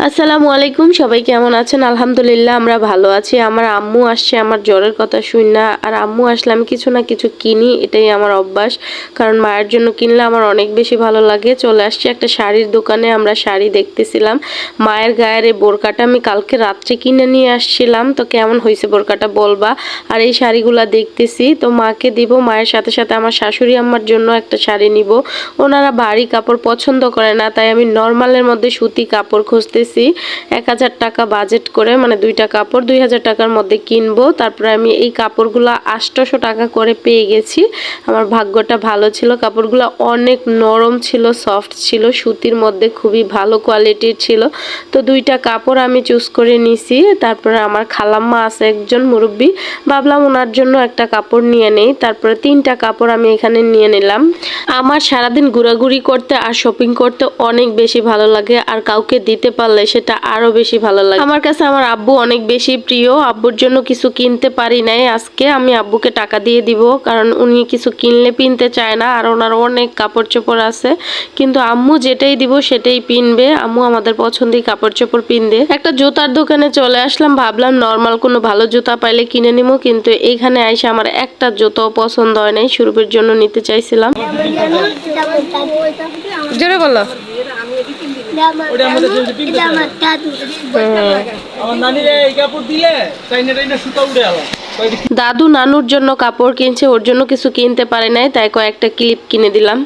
আসসালামু আলাইকুম, সবাই কেমন আছেন? আলহামদুলিল্লাহ আমরা ভালো আছি। আমার আম্মু আসছে আমার জ্বরের কথা শুন না, আর আম্মু আসলে আমি কিছু না কিছু কিনি, এটাই আমার অভ্যাস। কারণ মায়ের জন্য কিনলে আমার অনেক বেশি ভালো লাগে। চলে আসছি একটা শাড়ির দোকানে, আমরা শাড়ি দেখতেছিলাম। মায়ের গায়ের এই বোরকাটা আমি কালকে রাত্রে কিনে নিয়ে আসছিলাম, তো কেমন হয়েছে বোরকাটা বলবা। আর এই শাড়িগুলা দেখতেছি, তো মাকে দিব, মায়ের সাথে সাথে আমার শাশুড়ি আম্মার জন্য একটা শাড়ি নিব। ওনারা ভারী কাপড় পছন্দ করে না, তাই আমি নর্মালের মধ্যে সুতি কাপড় খুঁজতেছি। 1000 টাকা বাজেট করে, মানে 2টা কাপড় 2000 টাকার মধ্যে কিনবো। তারপরে আমি এই কাপড়গুলো 800 টাকা করে পেয়ে গেছি। আমার ভাগ্যটা ভালো ছিল। কাপড়গুলো অনেক নরম ছিল, সফট ছিল, সুতির মধ্যে খুবই ভালো কোয়ালিটির ছিল। তো 2টা কাপড় আমি চুজ করে নিছি। তারপরে আমার খালাম্মা আছে একজন মুরব্বী, ভাবলাম ওনার জন্য একটা কাপড় নিয়ে নেই। তারপরে 3টা কাপড় আমি এখানে নিয়ে নিলাম। আমার সারাদিন ঘোরাঘুরি করতে আর শপিং করতে অনেক বেশি ভালো লাগে, আর কাউকে দিতে পারলে সেটা আরো বেশি ভালো লাগে। আমার কাছে আমার আব্বু অনেক বেশি প্রিয়। আব্বুর জন্য কিছু কিনতে পারি নাই, আজকে আমি আব্বুকে টাকা দিয়ে দিব, কারণ উনি কিছু কিনলে পিনতে চায় না, আর ওনার অনেক কাপড় চোপড় আছে। কিন্তু আম্মু যেটাই দিব সেটাই পিনবে। আম্মু আমাদের পছন্দের কাপড় চোপড় পিনবে। একটা জুতার দোকানে চলে আসলাম, ভাবলাম নর্মাল কোনো ভালো জুতা পাইলে কিনে নিবো, কিন্তু এইখানে আইসা আমার একটা জুতাও পছন্দ হয় নাই। সুরভের জন্য নিতে চাইছিলাম। জোরে বলো। দাদু নানুর জন্য কাপড় কিনছে, ওর জন্য কিছু কিনতে পারে নাই, তাই কয়েকটা ক্লিপ কিনে দিলাম।